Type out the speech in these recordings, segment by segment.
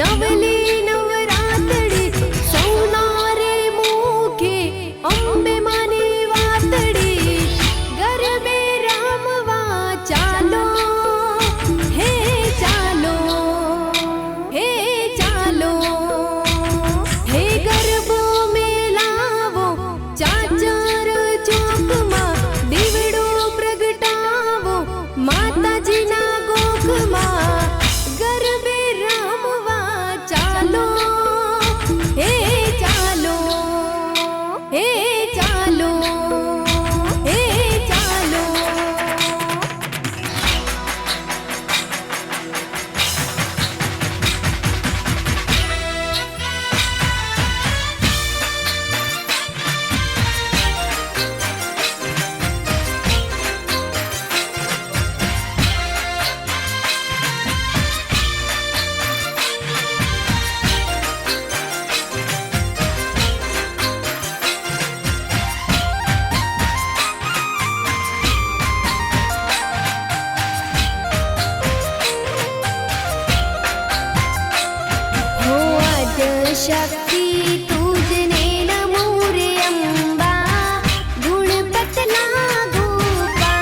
नवली नवरातड़ी सौनारे मुखे अंबे मानी वातड़ी गरबे रामवा चालो हे चालो हे चालो हे गरबो मेलावो चाचर चौक मा दीवड़ो प्रगटावो माताजी ना गोख मा गरबे रामवा चालो हे चालो हे चालो हे चालो। हो आद्यशक्ति तुझने नमो रे अंबा गुणपतना गोपा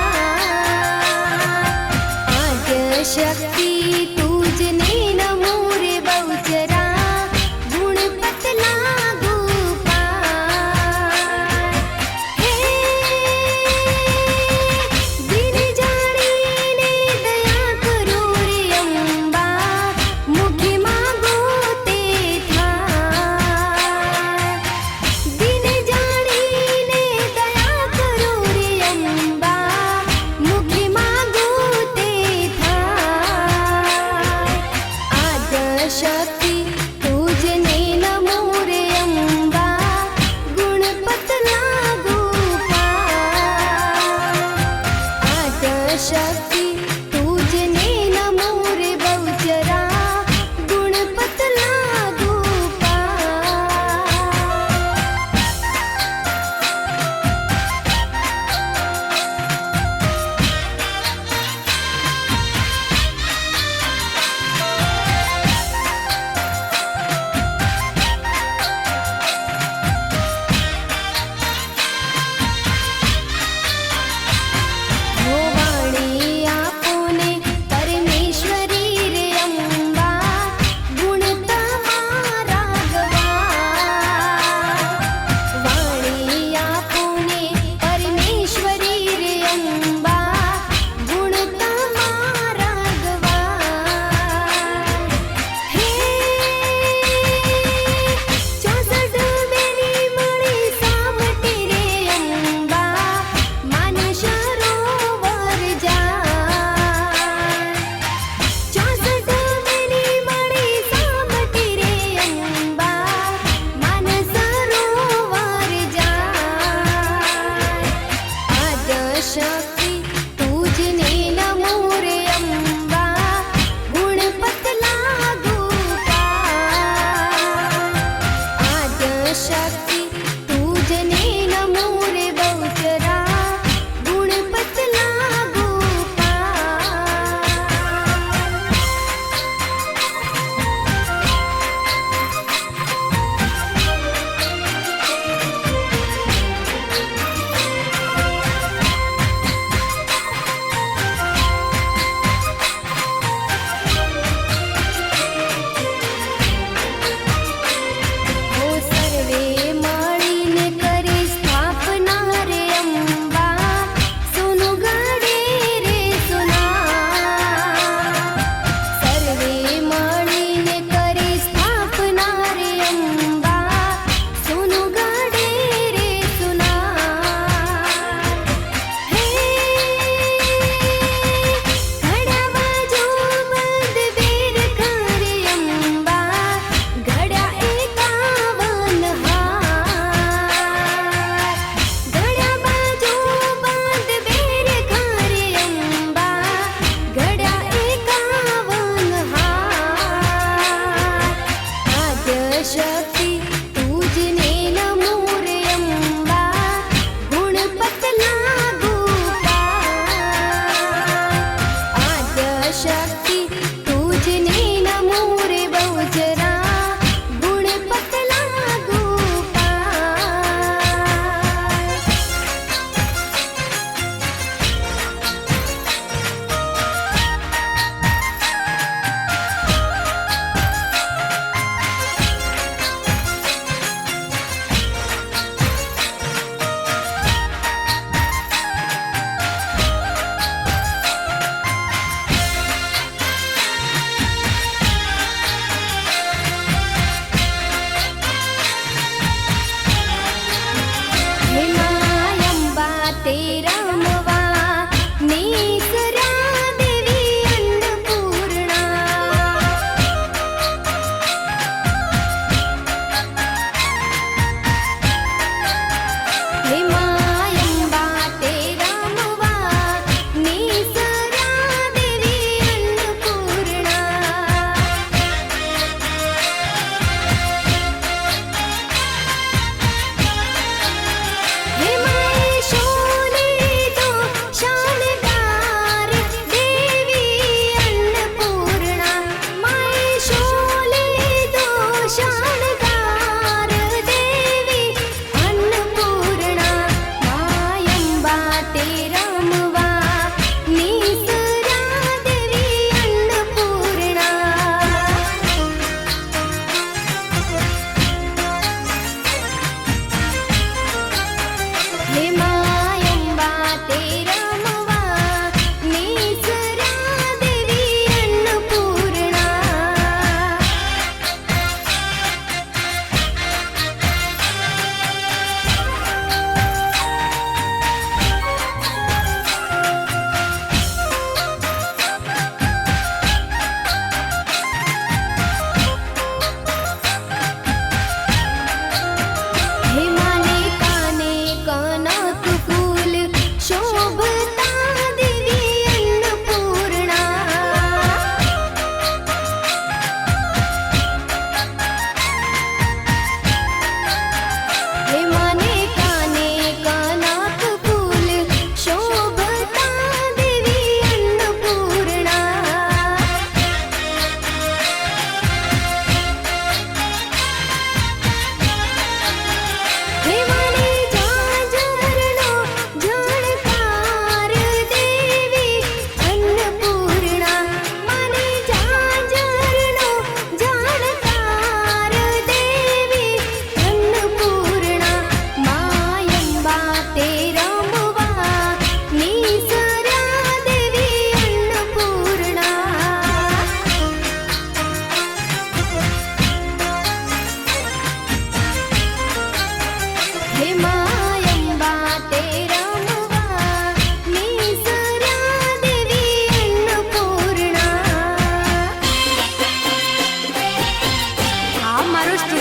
आद्यशक्ति तुझने नमो रे बहुचरा गुणपतना गोपा हे दिन जाणीने दया करो रे अंबा मुखी मागो ते थाय दिन जाणीने दया करो रे अंबा मुखी मागो ते थाय आद्यशक्ति तुझने नमो रे अंबा गुणपतना गोपा आद्यशक्ति तुझने नमो रे बहुचरा गुणपतना गोपा।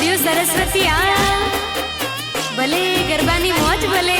આવ્યો સરસ્વતી આ ભલે ગરબાની મોજ ભલે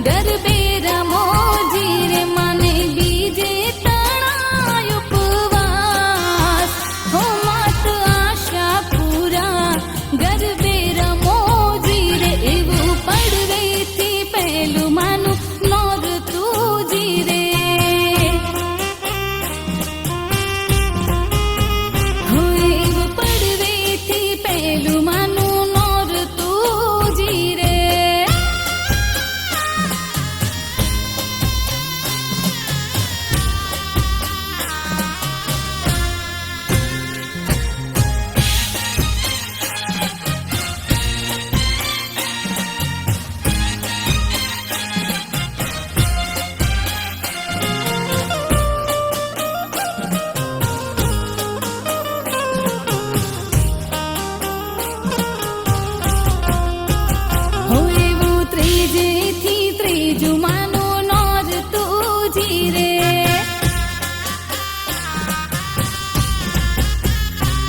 ગરબે રમોજી રે મને બીજે તણાય ઉપવાસ હો માત આશા પૂરા ગરબે રમોજી રે એવું પડવેથી પહેલું માનું નોરતુંજી રે હો એવું પડવેથી પહેલું માનું નોરતુંજી રે હો એવું ત્રીજેથી ત્રીજું માનું નોરતુંજી રે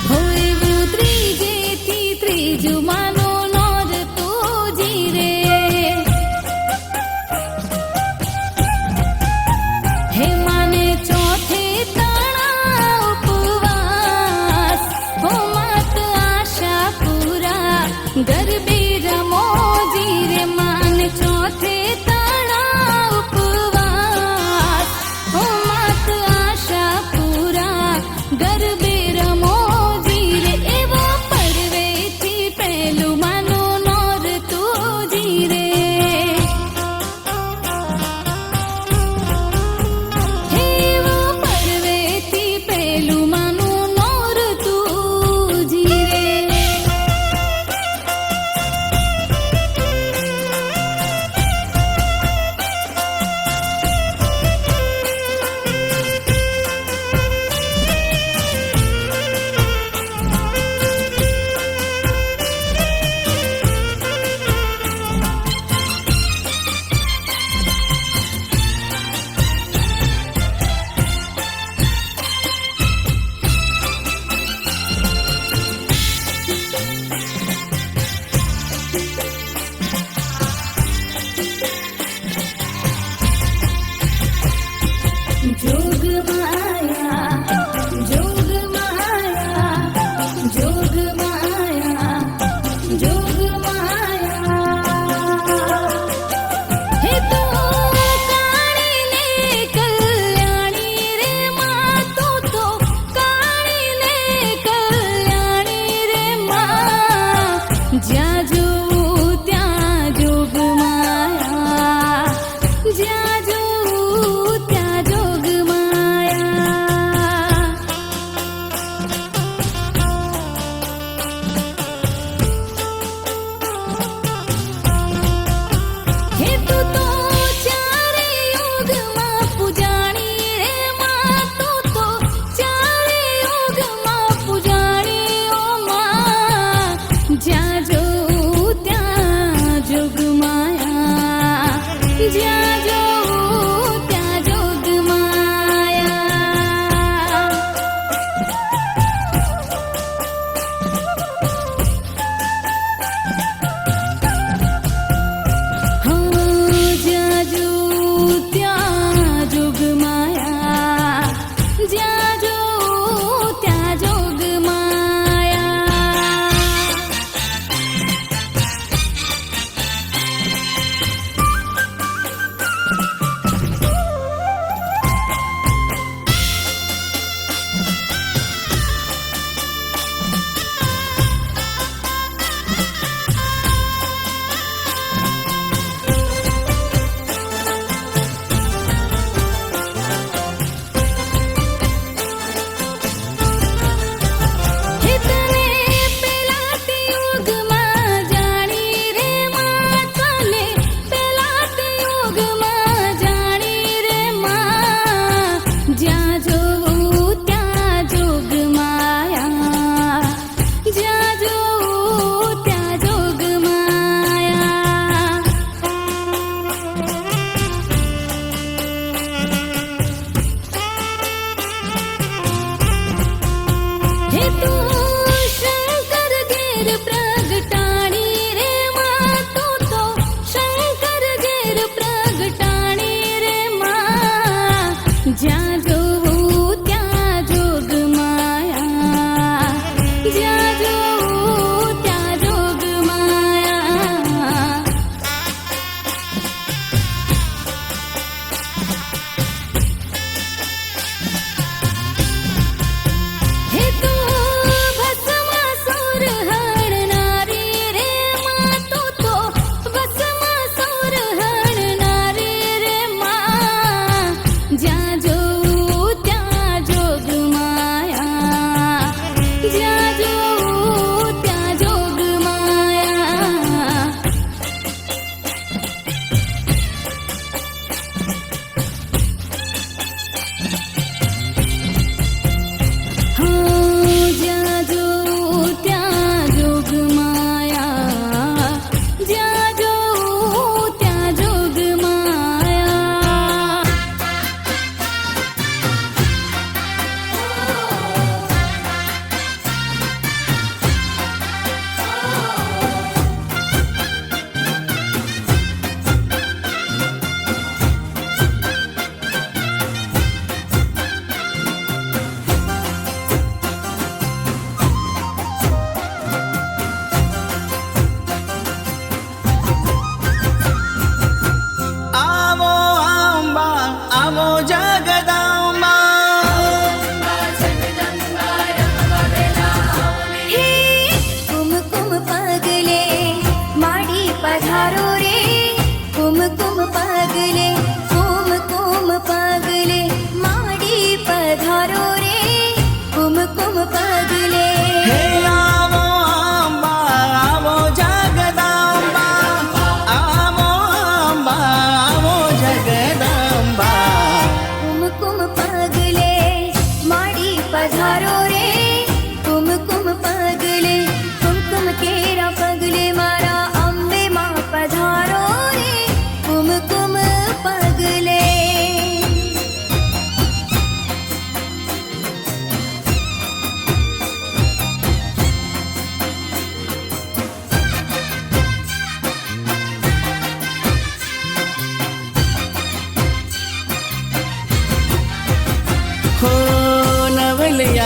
હો એવું ત્રીજેથી ત્રીજું માનું નોરતુંજી રે હે માને ચોથે તણા ઉપવાસ હો માત આશા પૂરા ગરબે રમોજી રે માન ચોથે તણા ઉપવાસ હો માત આશા પૂરા ગરબે રમોજી રે એવો પડવેથી પહેલું માનું નોરતુંજી રે એવો પડવેથી પહેલું માનું નોરતુંજી રે જોગ માયા જોગ માયા જોગ માયા જોગ માયા હે તો કાળીને કલ્યાણી રે માં તું તો કાળીને કલ્યાણી રે માં જ્યાં જોઉં ત્યાં જોગ માયા જ્યાં જોઉં ત્યાં જોગ માયા હે તું તો ચારે યુગમાં પૂજાણી રે માં તું તો ચારે યુગમાં પૂજાણી ઓ માં જ્યાં જોઉં ત્યાં જોગ માયા જ્યાં જોઉં ત્યાં જોગ માયા હો જ્યાં જોઉં ત્યાં જોગ માયા જ્યાં જોઉં ત્યાં જોગ માયા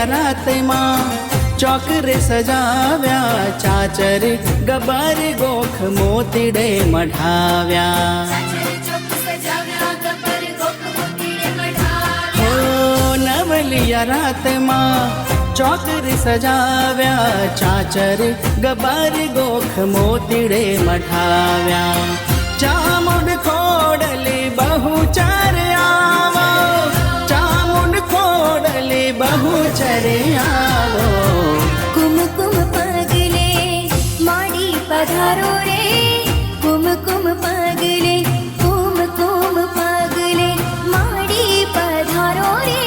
નવલિયા રાતમાં ચોકરે સજાવ્યા, ચાચર ગબર ગોખ મોતીડે મઢાવ્યા. હો નવલિયા રાતમાં ચોકર સજાવ્યા, ચાચર ગબર ગોખ મોતીડે મઢાવ્યા. ચામુંડ ખોડલી બહુચર આવો, ચામુંડ ખોડલી બહુચર આવો. કુમકુમ પગલે માડી પધારો રે, કુમકુમ પગલે કુમકુમ પગલે માડી પધારો રે,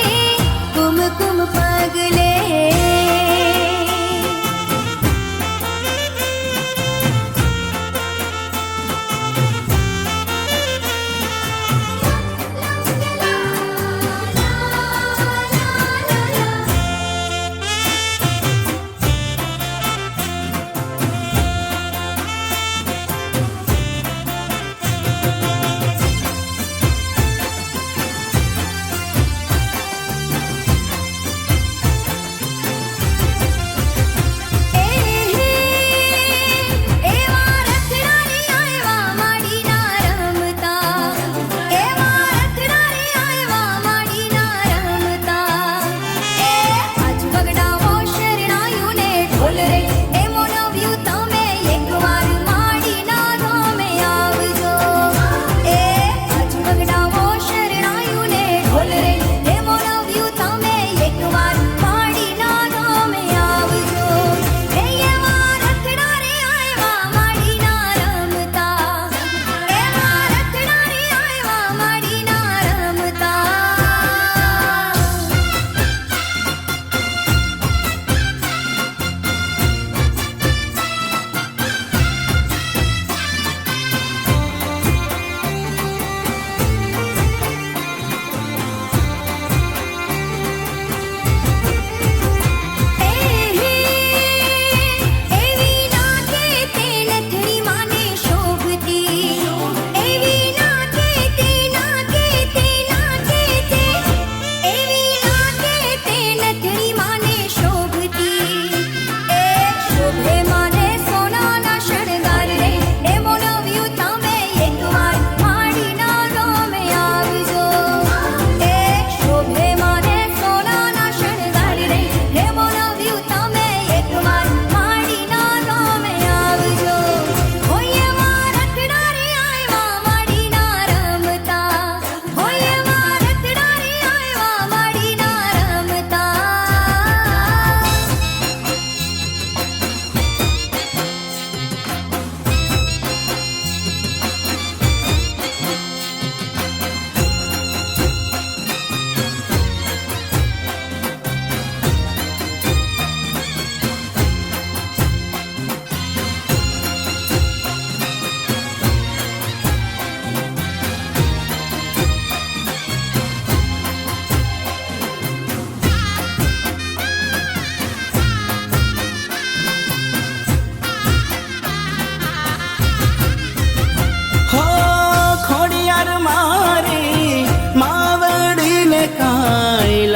કુમકુમ પગલે.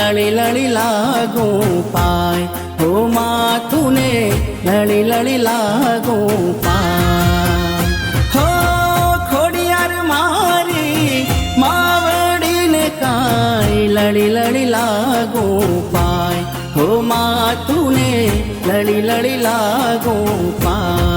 લળી લળી લાગું પાય, હો માથુને લળી લળી લાગું પાય. હો ખોડિયાર મારી માવડીને કાંઈ લળી લળી લાગું પાય, હો માથુને લળી લળી લાગું પાય.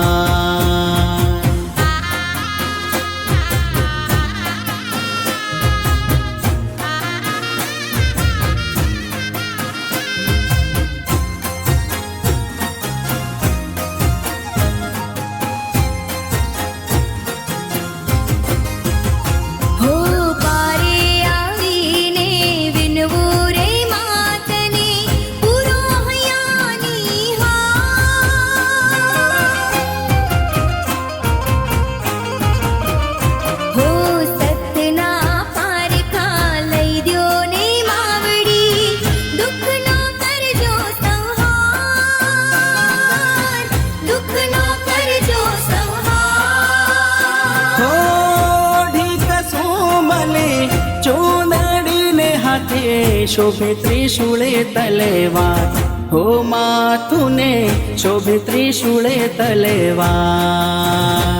शोभे त्रिशूळे तलेवार हो माथुने शोभे त्रिशूळे तलेवार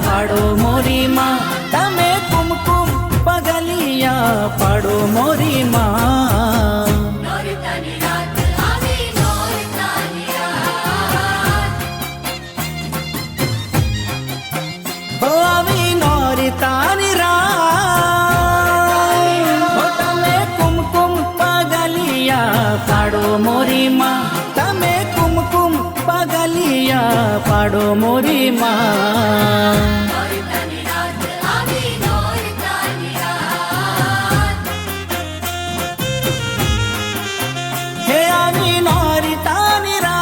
પાડો મોરી માં તમે કુમકુમ પગલિયા પાડો મોરી માં નોરતાની રાત આવી નોરતાની રાત હો આવી નોરતાની રાત હો તમે કુમકુમ પગલિયા પાડો મોરી માં તમે કુમકુમ પગલિયા પાડો મોરી માં નોરતાની રાત આવી નોરતાની રાત હે આવી નોરતાની રાત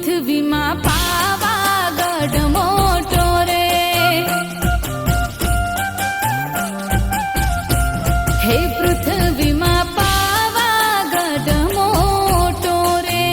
પૃથ્વીમાં પાવાગઢ મોટો રે હે પૃથ્વીમાં પાવાગઢ મોટો રે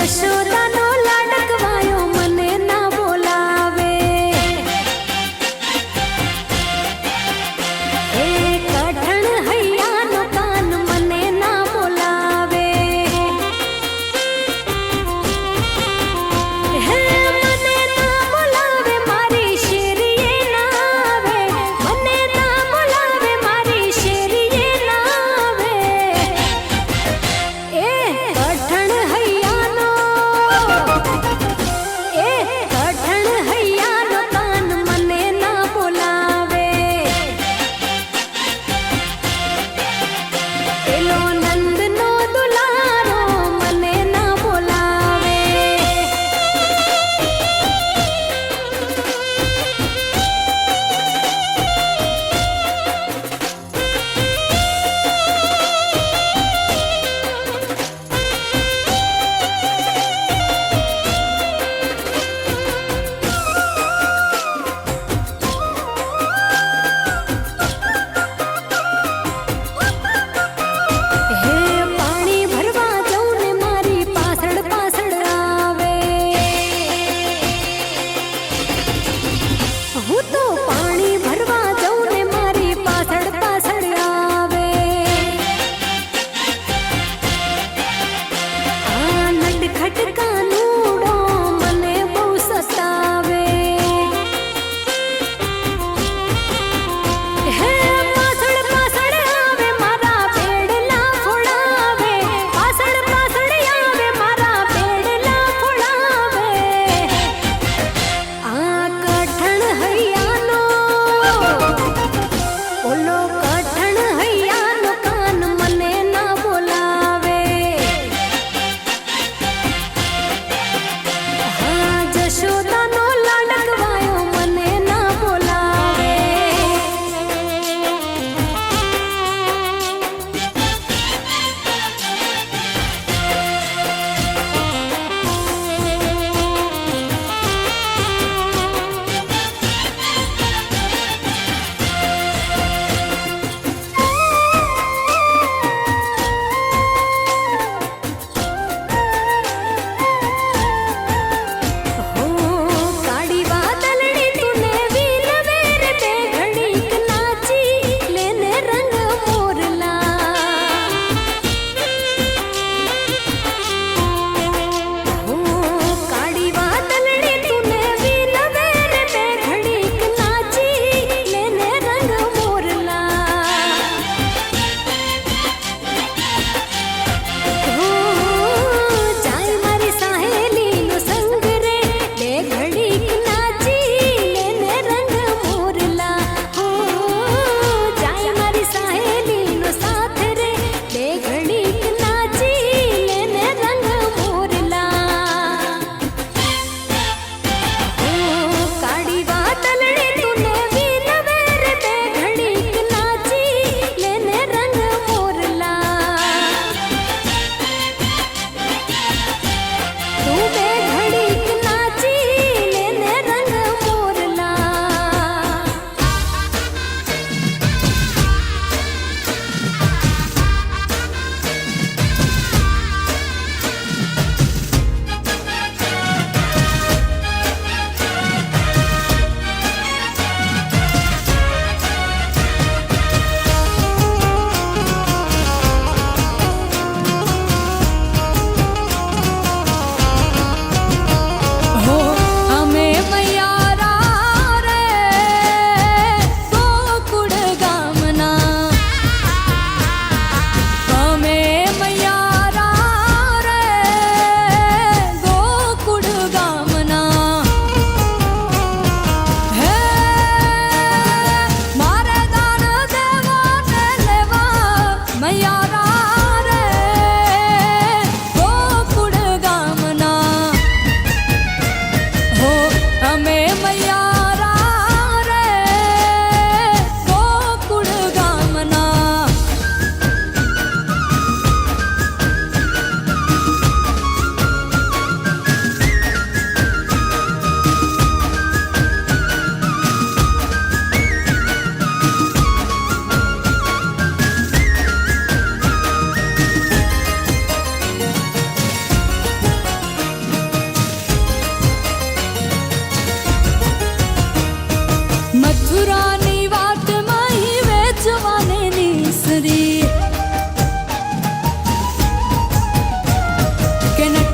યશોદાનો લાડકવાયો મને ના બોલાવે એ કઠણ હૈયાનો કાન મને ના બોલાવે હે મને ના બોલાવે મારી શેરીએ ના આવે મને ના બોલાવે મારી શેરીએ ના આવે એ કઠણ હૈયાનો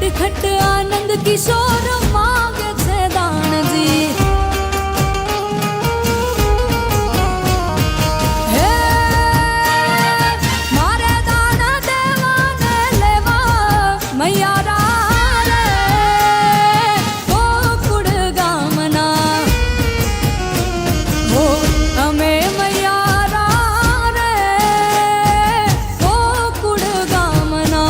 નટખટ આનંદ કિશોર માગે છે દાણજી હે મારે દાન દેવાને લેવા મૈયારા રે ગોકુળ ગામના હો અમે મૈયારા રે ગોકુળ ગામના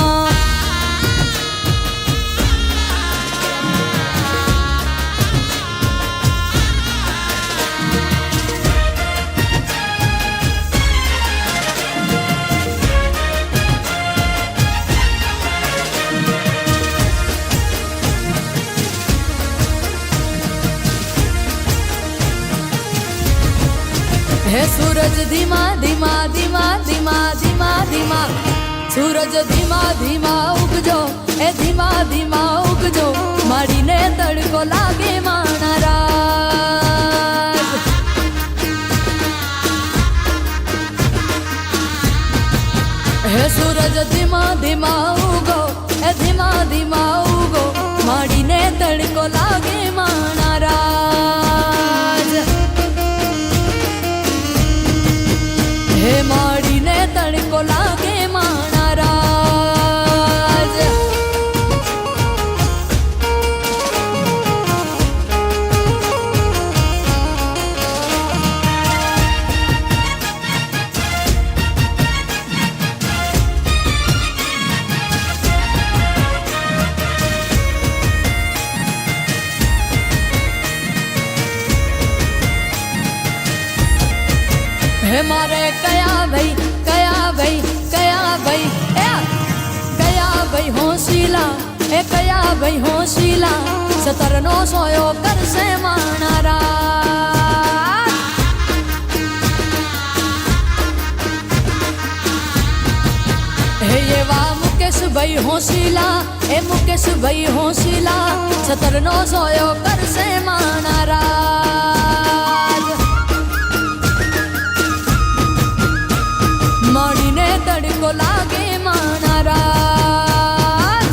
હે સૂરજ ધીમા ધીમા ધીમા ધીમા ધીમા ધીમા સૂરજ ધીમા ધીમા ઉગજો એ ધીમા ધીમા ઉગજો માડીને તડકો લાગે માણા રાજ હે સૂરજ ધીમા ધીમા ઉગો એ ધીમા ધીમા ઉગો માડીને તડકો લાગે માણા રાજ હે માડીને તડકો લાગે માણા રાજ હે મારે કયા ભાઈ કયા ભાઈ કયા ભાઈ એ કયા ભાઈ હોશીલા એ કયા ભાઈ હોશીલા સતરનો સોયો કરશે માણા રાજ હે એવા મુકેશભાઈ હોશીલા એ મુકેશભાઈ હોશીલા સતરનો સોયો કરશે માણા રાજ માડીને તડકો લાગે માણા રાજ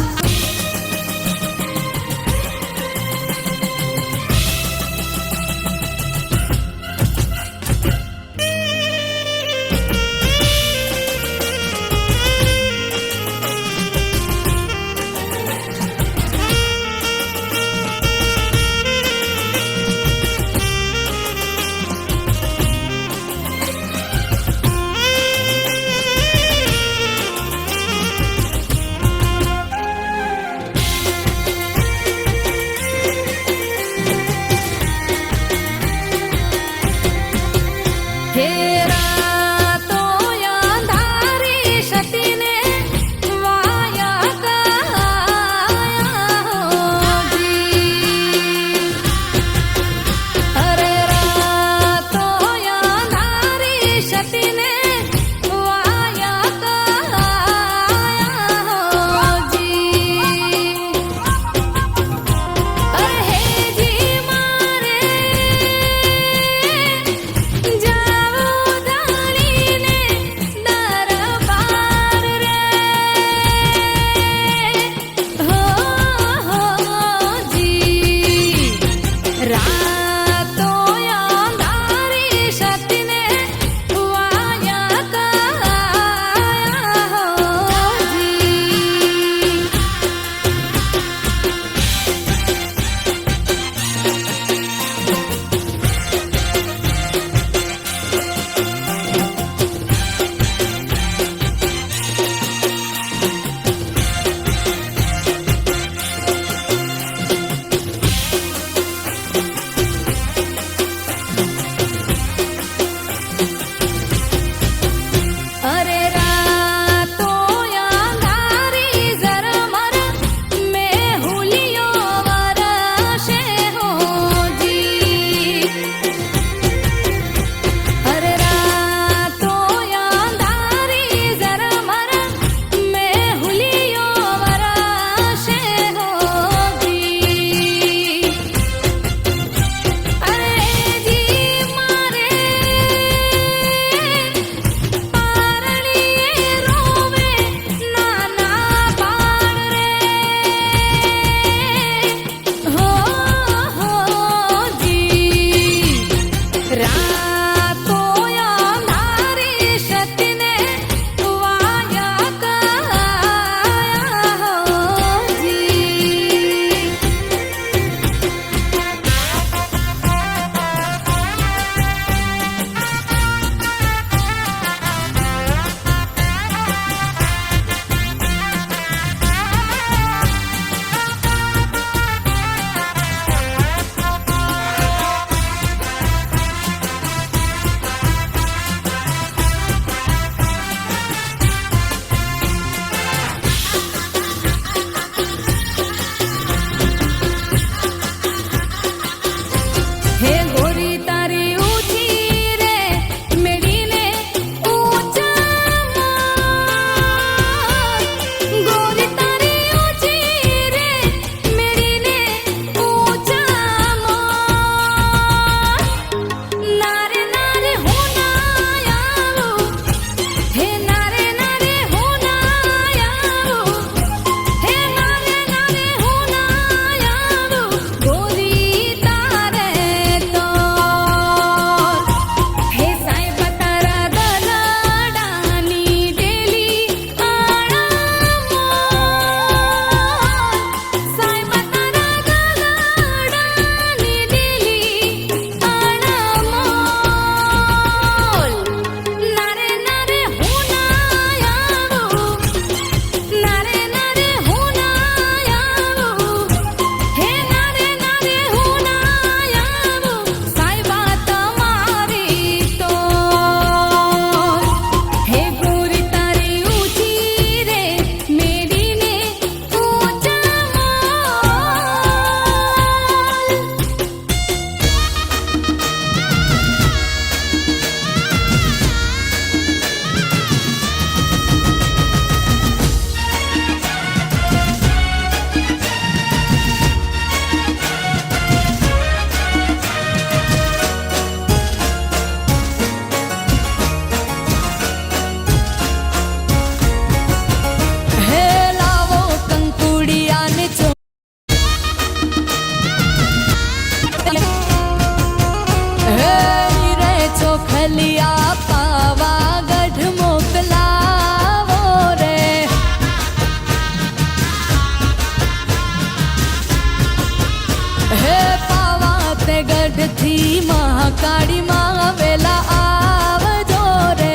કાળીમાં વેલા આવજો રે.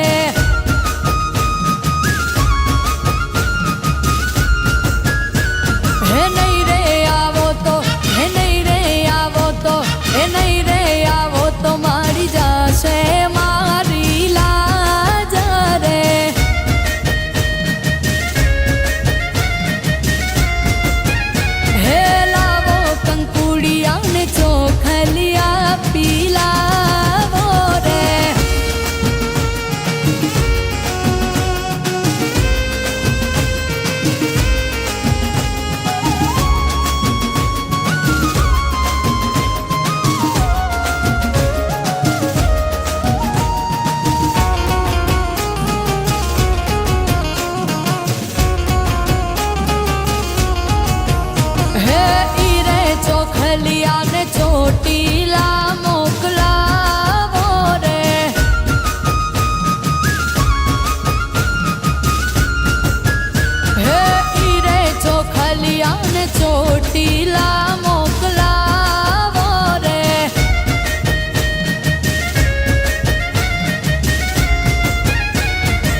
હે નહીં રે આવો તો, હે નહીં રે આવો તો, હે નહીં રે આવો તો મારી જશે મારી લાજ રે. હે લાવો કંકુડિયા ને ચોખલિયા પીલાવો રે. હે ઈરે ચોખલિયા ને ચોટીલા મોકલાવો રે. હે ઈરે ચોખલિયા ને ચોટીલા મોકલાવો રે.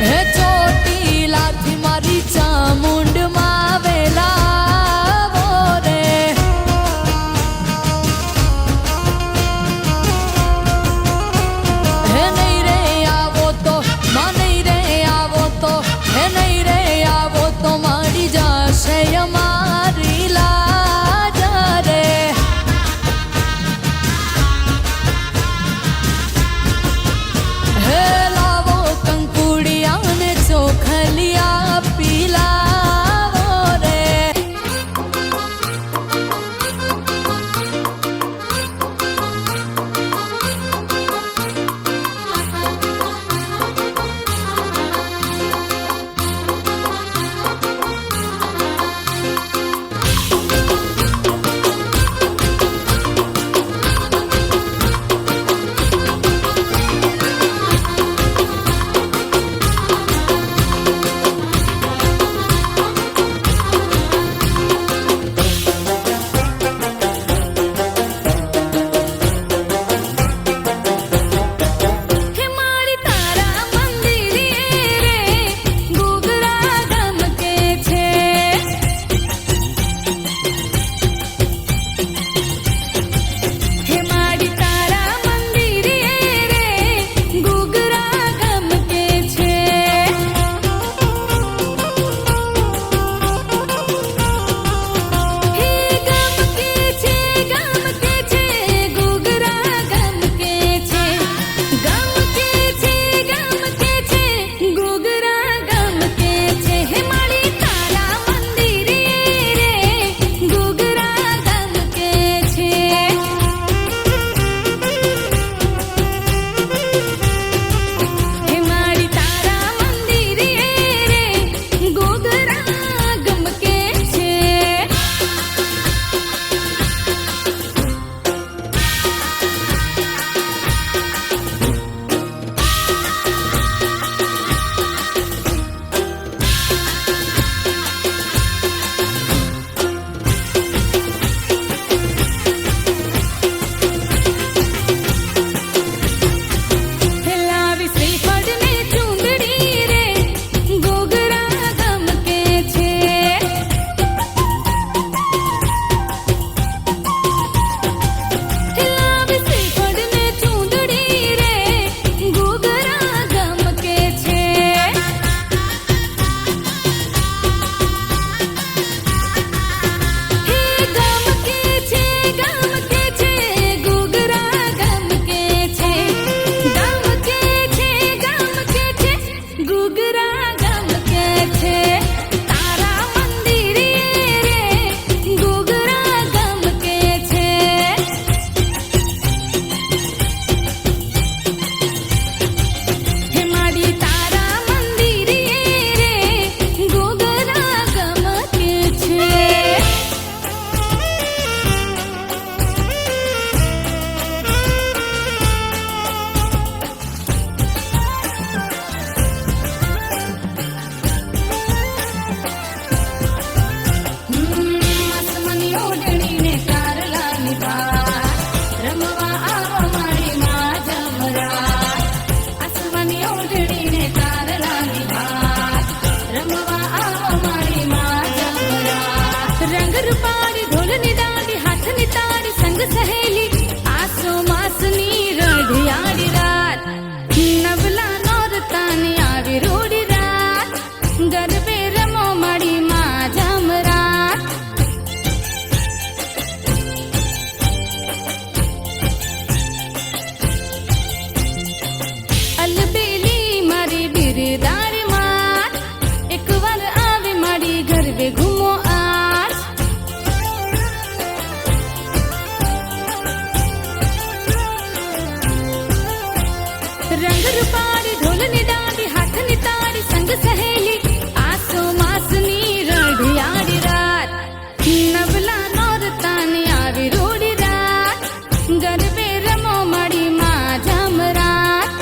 હે ચોટીલાથી મારી ચામુંડમાં વેલાવો રે. હે નહીં રે આવો તો, માં નહીં રે આવો તો, હે નહીં રે આવો તો મારી જશે અમારી લાજ રૂપાળી ઢોલની દાંડી હાથની તાળી સંગ સહેલી આસો માસની રઢિયાળી રાત નવલા નોરતાની આવી રૂડી રાત ગરબે રમો માડી માં જામરાત અલબેલી મારી બિરદાર માત એકવાર આવે માડી ગરબે ઘૂમો આજ રંગ રૂપાળી ઢોલની દાંડી હાથની તાળી સંગ સહેલી આસો માસની રઢિયાળી રાત નવલા નોરતાની આવી રૂડી રાત ગરબે રમો માડી માં જામરાત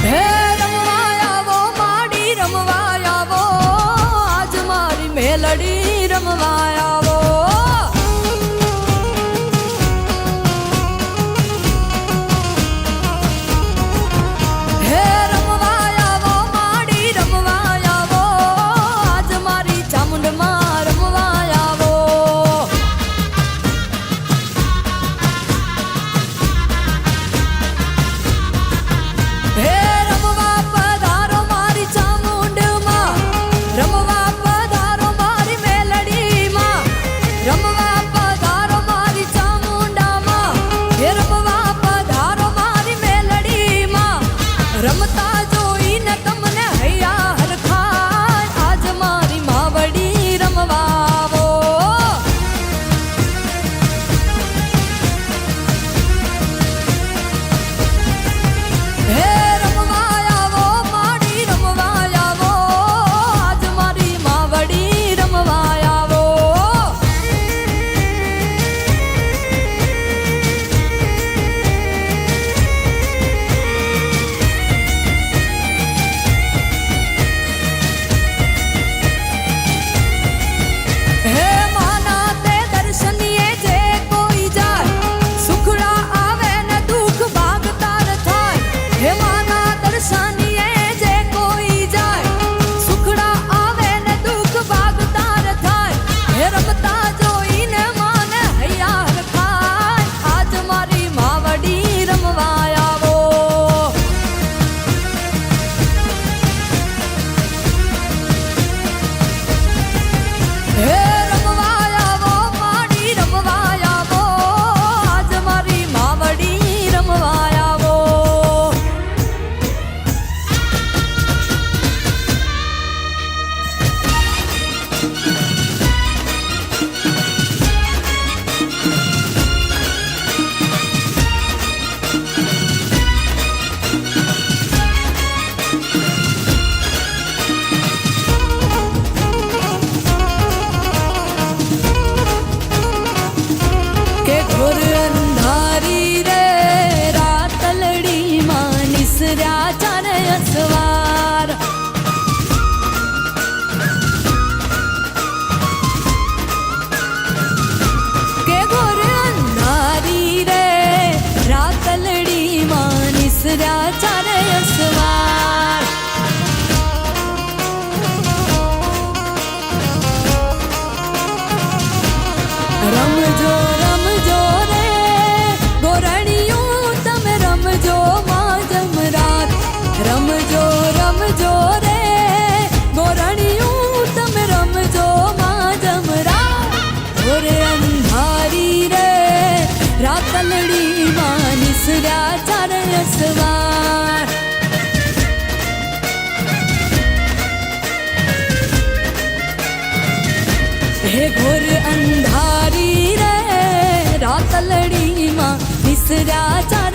હે રમવા આવો માડી રમવા આવો આજ મારી મેલડી રમવા આવો હે રમવા આવો માડી રમવા આવો આજ મારી ચામુંડમાં રમવા આવો હે રમવા પધારો મારી ચામુંડમાં રમવા પધારો મારી મેલડીમાં રમવા પધારો મારી ચામુંડામાં હે રમવા પધારો મારી મેલડીમાં રમતા જોઈને તમને હૈયા હરખાય આજ મારી માવડી રમવા આવો હે રમવા આવો માડી રમવા આવો આજ મારી માવડી રમવા આવો હે માના તે દર્શનીએ જે કોઈ જાય સુખડા આવે ને દુઃખ ભાગતાર થાય હે માના દર્શનીએ જે કોઈ જાય સુખડા આવે ને દુઃખ ભાગતાર થાય હે રમતા જોઈને માને હૈયા રખાય આજ મારી માવડી રમવા આવો હે રમવા આવો માડી રમવા આવો આજ મારી માવડી રમવા આવો કે ઘોર અંધારી રે રાતલડી માં નિસર્યા ચારે અસવાર કે ઘોર અંધારી રે રાતલડી માં નિસર્યા ચારે અસવાર રમજો રમજો રે ગોરણિયું તમે રમજો માં જમરાત રમજો રમજો રે ગોરણિયું તમે રમજો માં જમરાત ઘોર અંધારી રે રાતલડી માં નિસર્યા ચારે અસવાર હે ઘોર અંધારી રે રાતલડી માં નિસર્યા ચારે